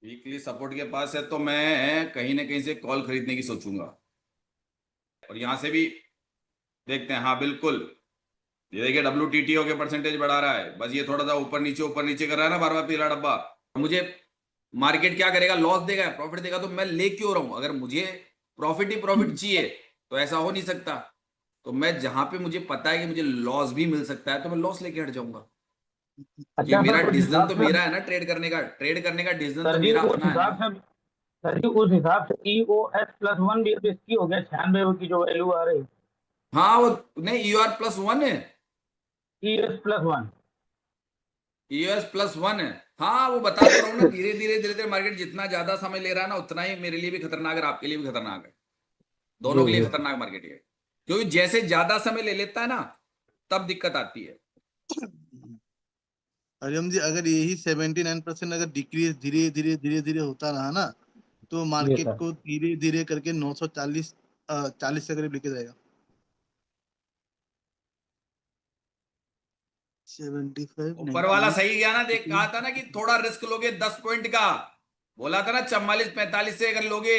Weekly support के पास है तो मैं कहीं ना कहीं से कॉल खरीदने की सोचूंगा। और यहां से भी देखते हैं। हाँ बिल्कुल। ये देखिए WTTO के परसेंटेज बढ़ा रहा है, बस ये थोड़ा सा ऊपर नीचे कर रहा है ना, बार बार पीला डब्बा। मुझे मार्केट क्या करेगा, लॉस देगा प्रॉफिट देगा, तो मैं ले क्यों रहा हूं? अगर मुझे प्रॉफिट ही प्रॉफिट चाहिए तो ऐसा हो नहीं सकता। तो मैं जहां पे मुझे पता है कि मुझे लॉस भी मिल सकता है तो मैं लॉस लेके हट जाऊंगा। क्योंकि अच्छा मेरा सर, उस डिसीजन हिसाब तो से मेरा है ना, ट्रेड करने का डिसीजन तो सर जी मेरा उस अपना है ना। हिसाब से सर जी उस हिसाब से EOS+1 भी इसकी हो गया 96 की जो वैल्यू आ रही। हाँ वो, नहीं EOR+1 है। EOS+1। EOS+1 है। हाँ वो बता तो रहा हूँ ना, धीरे धीरे मार्केट जितना ज्यादा समय ले रहा है ना, उतना ही मेरे लिए भी खतरनाक है, आपके लिए भी खतरनाक है। जी दोनों के लिए जी। खतरनाक मार्केट है। क्योंकि जैसे ज्यादा समय ले लेता है ना, तब दिक्कत आती है। हरिओम जी, अगर यही 79% अगर डिक्रीज धीरे धीरे धीरे धीरे होता रहा ना, तो जी मार्केट सर। को धीरे धीरे करके 940 40 के करीब लेके जाएगा। 75 ऊपर वाला 98। सही गया ना, देख कहा था ना कि थोड़ा रिस्क लोगे 10 पॉइंट का। बोला था ना 44-45 से अगर लोगे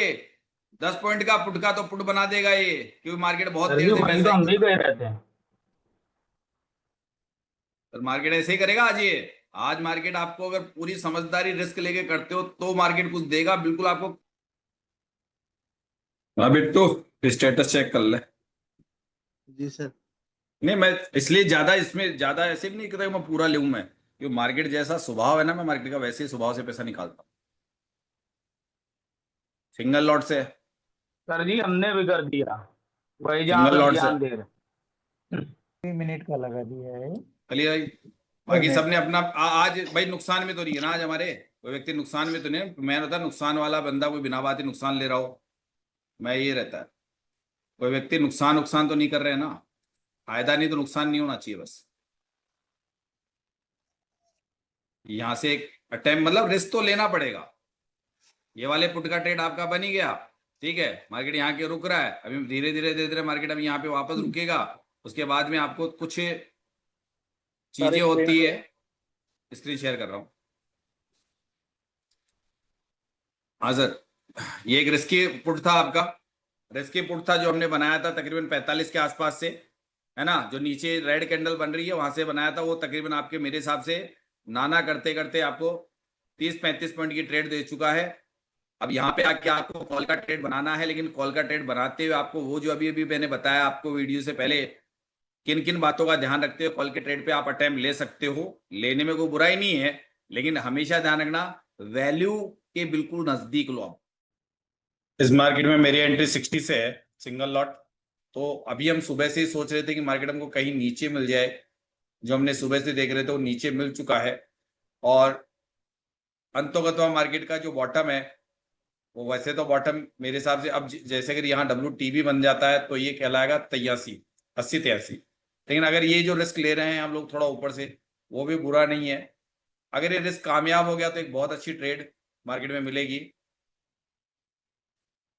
10 पॉइंट का पुट का, तो पुट बना देगा ये, क्योंकि मार्केट बहुत सर जी देर से वही वैसा तो ही हम कर भी रहा है। कह रहे थे। तो मार्केट ऐसे ही करेगा आज ये। आज मार्केट आपको अगर पूरी समझदारी रिस्क लेके करते हो तो मार्केट कुछ देगा बिल्कुल आपको। हाँ बिट्टू, स्टेटस चेक कर ले। जी सर। नहीं मैं इसलिए ज्यादा इसमें ज्यादा ऐसे भी नहीं करता कि मैं पूरा लूं मैं, क्योंकि मार्केट जैसा स्वभाव है ना, मैं मार्केट का वैसे ही स्वभाव से पैसा निकालता हूँ, सिंगल लॉट से। सर जी हमने भी कर दिया, वही जहाँ सिंगल पे हम लॉट से ध्यान दे रहे। 3 मिनट का लगा दिया है। चलिए भाई। बाकी नहीं। सबने अपना आज भाई नुकसान में तो नहीं है ना आज हमारे, कोई व्यक्ति नुकसान में तो नहीं है। मैं होता नुकसान वाला बंदा, कोई बिना बात ही नुकसान ले रहा हो, मैं ये रहता है। कोई व्यक्ति नुकसान नुकसान तो नहीं कर रहे हैं ना, फायदा नहीं तो नुकसान नहीं होना चाहिए बस। यहां से एक अटेम्प्ट, मतलब रिस्क तो लेना पड़ेगा। ये वाले पुट का ट्रेड आपका बन ही गया, ठीक है। मार्केट यहाँ के रुक रहा है, अभी धीरे धीरे मार्केट अभी यहाँ पे वापस रुकेगा। उसके बाद में आपको कुछ सर चीजें स्क्रीन होती पे। है। स्क्रीन शेयर कर रहा हूँ। हाँ सर, ये एक रिस्की पुट था आपका। रिस्की पुट था जो हमने बनाया था तकरीबन 45 के आसपास से, है ना। जो नीचे रेड कैंडल बन रही है वहां से बनाया था वो, तकरीबन आपके मेरे हिसाब से नाना करते करते आपको 30-35 पॉइंट की ट्रेड दे चुका है। अब यहाँ पे आके आपको कॉल का ट्रेड बनाना है, लेकिन कॉल का ट्रेड बनाते हुए आपको वो जो अभी अभी मैंने बताया आपको वीडियो से पहले, किन किन बातों का ध्यान रखते हुए कॉल के ट्रेड पे आप अटेम्प्ट ले सकते हो। लेने में कोई बुराई नहीं है, लेकिन हमेशा ध्यान रखना वैल्यू के बिल्कुल नजदीक लो आप। इस मार्केट में मेरी एंट्री 60 से है, सिंगल लॉट। तो अभी हम सुबह से ही सोच रहे थे कि मार्केट हमको कहीं नीचे मिल जाए। जो हमने सुबह से देख रहे थे वो नीचे मिल चुका है। और अंतोगत्वा मार्केट का जो बॉटम है, वो वैसे तो बॉटम मेरे हिसाब से अब जैसे अगर यहाँ WTB बन जाता है तो ये कहलाएगा 83, 80-83। लेकिन अगर ये जो रिस्क ले रहे हैं हम लोग थोड़ा ऊपर से, वो भी बुरा नहीं है। अगर ये रिस्क कामयाब हो गया तो एक बहुत अच्छी ट्रेड मार्केट में मिलेगी।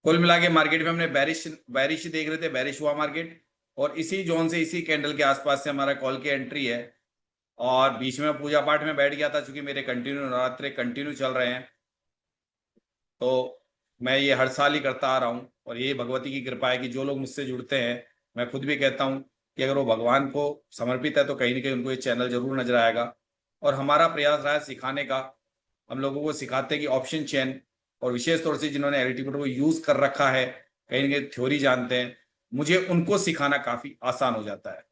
कुल मिला के मार्केट में हमने बैरिश बैरिश देख रहे थे, बैरिश हुआ मार्केट। और इसी जोन से इसी कैंडल के आसपास से हमारा कॉल की एंट्री है। और बीच में पूजा पाठ में बैठ गया था, क्योंकि मेरे कंटिन्यू नवरात्रे कंटिन्यू चल रहे हैं। तो मैं ये हर साल ही करता आ रहा हूँ, और ये भगवती की कृपा है कि जो लोग मुझसे जुड़ते हैं, मैं खुद भी कहता हूँ कि अगर वो भगवान को समर्पित है तो कहीं ना कहीं उनको ये चैनल जरूर नजर आएगा। और हमारा प्रयास रहा है सिखाने का। हम लोगों को सिखाते हैं कि ऑप्शन चेन, और विशेष तौर से जिन्होंने एलटीपीटी को यूज कर रखा है, कहीं ना कहीं थ्योरी जानते हैं, मुझे उनको सिखाना काफी आसान हो जाता है।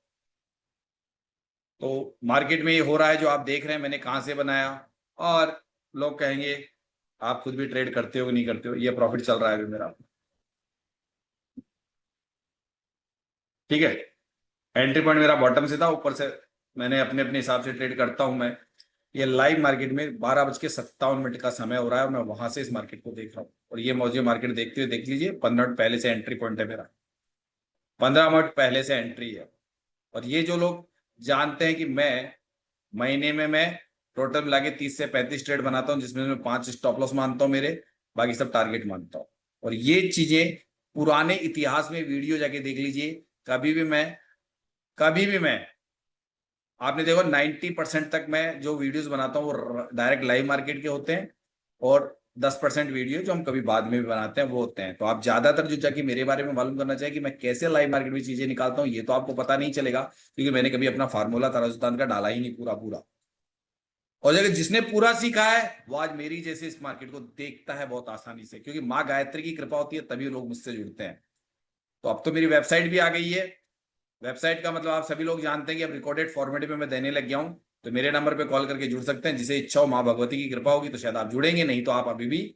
तो मार्केट में ये हो रहा है जो आप देख रहे हैं, मैंने कहाँ से बनाया। और लोग कहेंगे आप खुद भी ट्रेड करते हो नहीं करते हो, ये प्रॉफिट चल रहा है अभी मेरा, ठीक है। एंट्री पॉइंट मेरा बॉटम से था, ऊपर से मैंने अपने अपने हिसाब से ट्रेड करता हूं मैं। ये लाइव मार्केट में 12:57 का समय हो रहा है, और मैं वहां से इस मार्केट को देख रहा हूँ। और ये मुझे मार्केट देखते हुए देख लीजिए, 15 मिनट पहले से एंट्री पॉइंट है मेरा, 15 मिनट पहले से एंट्री है। और ये जो लोग जानते हैं कि मैं महीने में मैं टोटल मिला के 30 से 35 ट्रेड बनाता हूँ, जिसमें मैं 5 स्टॉप लॉस मानता हूँ मेरे, बाकी सब टारगेट मानता हूँ। और ये चीजें पुराने इतिहास में वीडियो जाके देख लीजिए। कभी भी मैं आपने देखो 90% तक मैं जो वीडियोस बनाता हूँ वो डायरेक्ट लाइव मार्केट के होते हैं। और 10% वीडियो जो हम कभी बाद में भी बनाते हैं वो होते हैं। तो आप ज्यादातर जो जाके मेरे बारे में मालूम करना चाहिए कि मैं कैसे लाइव मार्केट में चीजें निकालता हूँ, ये तो आपको पता नहीं चलेगा, क्योंकि मैंने कभी अपना फार्मूला तराजुदान का डाला ही नहीं पूरा पूरा। और अगर जिसने पूरा सीखा है वो आज मेरी जैसे इस मार्केट को देखता है बहुत आसानी से, क्योंकि माँ गायत्री की कृपा होती है तभी लोग मुझसे जुड़ते हैं। तो अब तो मेरी वेबसाइट भी आ गई है। वेबसाइट का मतलब आप सभी लोग जानते हैं कि अब रिकॉर्डेड फॉर्मेट में मैं देने लग गया हूं। तो मेरे नंबर पे कॉल करके जुड़ सकते हैं, जिसे इच्छा हो, माँ भगवती की कृपा होगी तो शायद आप जुड़ेंगे, नहीं तो आप अभी भी,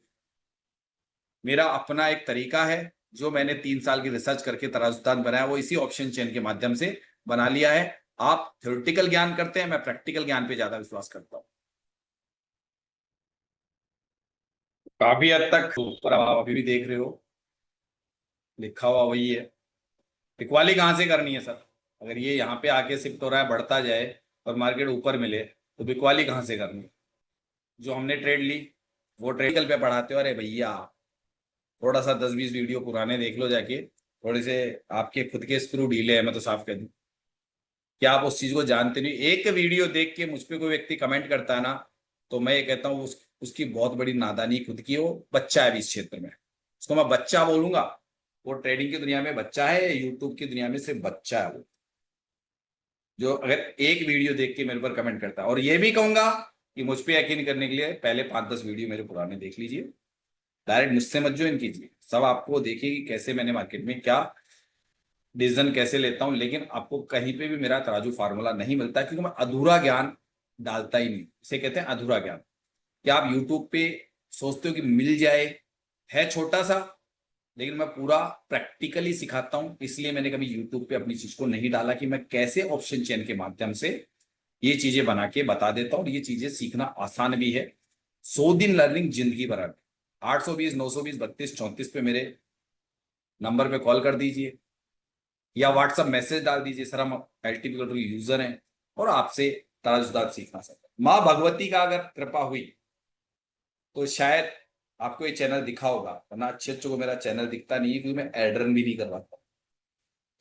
मेरा अपना एक तरीका है जो मैंने 3 साल की रिसर्च करके तराजुदान बनाया, वो इसी ऑप्शन चेन के माध्यम से बना लिया है। आप थ्योरेटिकल ज्ञान करते हैं, मैं प्रैक्टिकल ज्ञान पे ज्यादा विश्वास करता हूं। काफी हद तक ऊपर आप अभी भी देख रहे हो लिखा हुआ वही है। इक्वाली कहां से करनी है सर? अगर ये यहाँ पे आके शिफ्ट हो रहा है, बढ़ता जाए और मार्केट ऊपर मिले, तो बिकवाली कहां से करनी है? जो हमने ट्रेड ली वो ट्रेडिकल पे पढ़ाते हो। अरे भैया थोड़ा सा 10-20 वीडियो पुराने देख लो जाके, थोड़े से आपके खुद के स्क्रू ढीले हैं, मैं तो साफ कह दूं। क्या आप उस चीज को जानते नहीं? एक वीडियो देख के मुझ पे कोई व्यक्ति कमेंट करता है ना, तो मैं ये कहता हूँ उसकी बहुत बड़ी नादानी खुद की, वो बच्चा है भी इस क्षेत्र में, उसको मैं बच्चा बोलूंगा। वो ट्रेडिंग की दुनिया में बच्चा है, यूट्यूब की दुनिया में सिर्फ बच्चा है वो, जो अगर एक वीडियो देख के मेरे ऊपर कमेंट करता है। और ये भी कहूंगा कि मुझ पे यकीन करने के लिए पहले 5-10 वीडियो मेरे पुराने देख लीजिए, डायरेक्ट मुझसे मत ज्वाइन कीजिए। सब आपको देखिए कि कैसे मैंने मार्केट में क्या डिसीजन कैसे लेता हूं, लेकिन आपको कहीं पे भी मेरा तराजू फार्मूला नहीं मिलता, क्योंकि मैं अधूरा ज्ञान डालता ही नहीं। इसे कहते हैं अधूरा ज्ञान। क्या आप यूट्यूब पे सोचते हो कि मिल जाए? है छोटा सा, लेकिन मैं पूरा प्रैक्टिकली सिखाता हूं। इसलिए मैंने कभी यूट्यूब पे अपनी चीज को नहीं डाला कि मैं कैसे ऑप्शन चेन के माध्यम से ये चीजें बना के बता देता हूं। और ये चीजें सीखना आसान भी है। 100 दिन लर्निंग जिंदगी भर। 820 920 32 34 पे मेरे नंबर पे कॉल कर दीजिए या व्हाट्सएप मैसेज डाल दीजिए, सर हम एलटीपी के यूजर हैं और आपसे तराजुदार सीखना सकते हैं। माँ भगवती का अगर कृपा हुई तो शायद आपको ये चैनल दिखा होगा, वरना अच्छे अच्छों को मेरा चैनल दिखता नहीं है, क्योंकि मैं एड रन भी नहीं करवाता,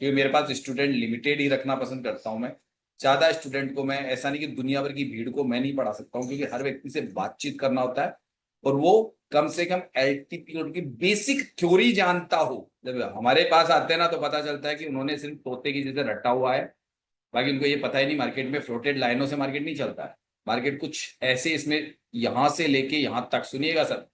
क्योंकि मेरे पास स्टूडेंट लिमिटेड ही रखना पसंद करता हूं मैं। ज्यादा स्टूडेंट को मैं, ऐसा नहीं कि दुनिया भर की भीड़ को मैं नहीं पढ़ा सकता हूँ, क्योंकि हर व्यक्ति से बातचीत करना होता है और वो कम से कम एलटीपी की बेसिक थ्योरी जानता हो। जब हमारे पास आते हैं ना तो पता चलता है कि उन्होंने सिर्फ तोते की जैसे रटा हुआ है, बाकी उनको ये पता ही नहीं मार्केट में फ्लोटेड लाइनों से मार्केट नहीं चलता है। मार्केट कुछ ऐसे, इसमें यहां से लेके यहां तक, सुनिएगा सर,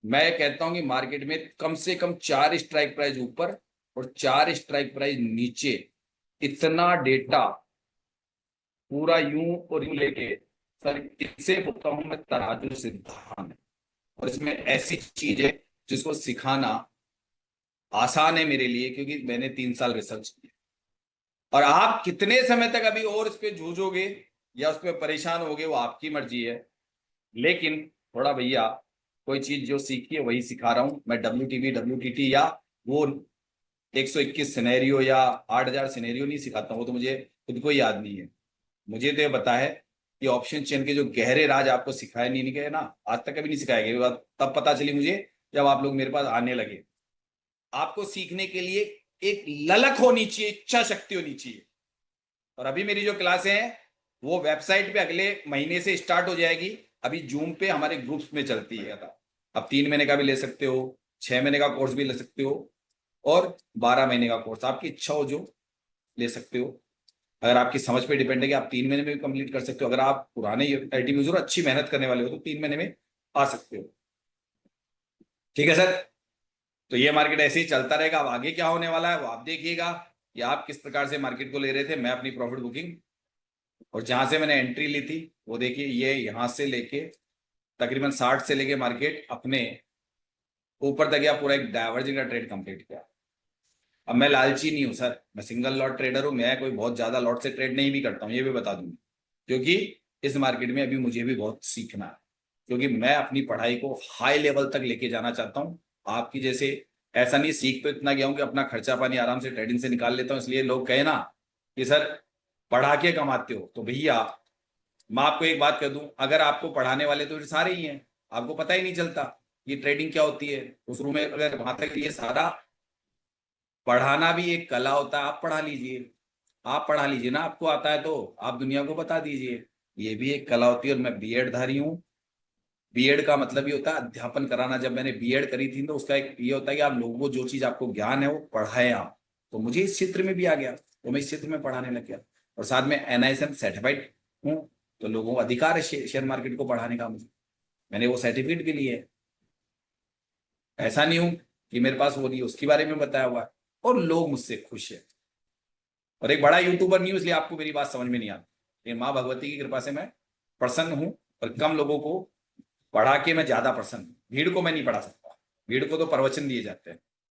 मैं कहता हूं कि मार्केट में कम से कम 4 स्ट्राइक प्राइस ऊपर और 4 स्ट्राइक प्राइस नीचे, इतना डेटा पूरा यूं और यूं लेके, सर इससे बोलता हूं मैं तराजू सिद्धांत। और इसमें ऐसी चीज है जिसको सिखाना आसान है मेरे लिए, क्योंकि मैंने 3 साल रिसर्च की। और आप कितने समय तक अभी और इस पे जूझोगे या उस पर परेशान होगे वो आपकी मर्जी है। लेकिन थोड़ा भैया कोई चीज जो सीखी है वही सिखा रहा हूं मैं। WTT या वो 121 सिनेरियो या 8000 सिनेरियो नहीं सिखाता हूं, वो तो मुझे खुद को याद नहीं है। मुझे तो ये पता है कि ऑप्शन चेन के जो गहरे राज आपको सिखाए नहीं गए ना, आज तक कभी नहीं सिखाए गए। बात तब पता चली मुझे जब आप लोग मेरे पास आने लगे। आपको सीखने के लिए एक ललक होनी चाहिए, इच्छा शक्ति होनी चाहिए। और अभी मेरी जो क्लासें हैं वो वेबसाइट पे अगले महीने से स्टार्ट हो जाएगी। अभी जूम पे हमारे ग्रुप्स में चलती है। अब 3 महीने का भी ले सकते हो, 6 महीने का कोर्स भी ले सकते हो और 12 महीने का कोर्स, आपकी इच्छा हो जो ले सकते हो। अगर आपकी समझ पे डिपेंड है कि आप 3 महीने में भी कंप्लीट कर सकते हो। अगर आप पुराने एलटी यूजर अच्छी मेहनत करने वाले हो तो 3 महीने में आ सकते हो। ठीक है सर, तो ये मार्केट ऐसे ही चलता रहेगा। अब आगे क्या होने वाला है वो आप देखिएगा कि आप किस प्रकार से मार्केट को ले रहे थे। मैं अपनी प्रॉफिट बुकिंग और जहां से मैंने एंट्री ली थी वो देखिए, ये यहां से लेके तकरीबन 60 से लेके मार्केट अपने ऊपर तक गया, पूरा एक डायवर्जिंग का ट्रेड कंप्लीट किया। अब मैं लालची नहीं हूं सर, मैं सिंगल लॉट ट्रेडर हूं। मैं कोई बहुत ज्यादा लॉट से ट्रेड नहीं भी करता हूं, ये भी बता दूंगा, क्योंकि इस मार्केट में अभी मुझे भी बहुत सीखना है। क्योंकि मैं अपनी पढ़ाई को हाई लेवल तक लेके जाना चाहता हूं। आपकी जैसे ऐसा नहीं, सीख तो इतना गया हूं कि अपना खर्चा पानी आराम से ट्रेडिंग से निकाल लेता हूं। इसलिए लोग कहे ना कि सर पढ़ा के कमाते हो, तो भैया मैं आपको एक बात कह दूं, अगर आपको पढ़ाने वाले तो सारे ही हैं, आपको पता ही नहीं चलता ये ट्रेडिंग क्या होती है। उस रूम में अगर वहां तक ये सारा पढ़ाना भी एक कला होता है। आप पढ़ा लीजिए, आप पढ़ा लीजिए ना, आपको आता है तो आप दुनिया को बता दीजिए, ये भी एक कला होती है। और मैं बीएड धारी हूँ, बीएड का मतलब ये होता है अध्यापन कराना। जब मैंने बीएड करी थी तो उसका एक ये होता है कि आप लोगों को जो चीज आपको ज्ञान है वो पढ़ाएं आप। तो मुझे इस क्षेत्र में भी आ गया, तो मैं इस क्षेत्र में पढ़ाने लग गया। और साथ में NISM सर्टिफाइड हूँ, तो लोगों को अधिकार है शेयर मार्केट को पढ़ाने का। मुझे मैंने वो सर्टिफिकेट भी लिए है। ऐसा नहीं हूं कि मेरे पास वो नहीं, उसके बारे में बताया हुआ है और लोग मुझसे खुश है। और एक बड़ा यूट्यूबर नहीं हूं इसलिए आपको मेरी बात समझ में नहीं आती, लेकिन माँ भगवती की कृपा से मैं प्रसन्न हूं और कम लोगों को पढ़ा के मैं ज्यादा प्रसन्न हूं। भीड़ को मैं नहीं पढ़ा सकता, भीड़ को तो प्रवचन दिए जाते हैं।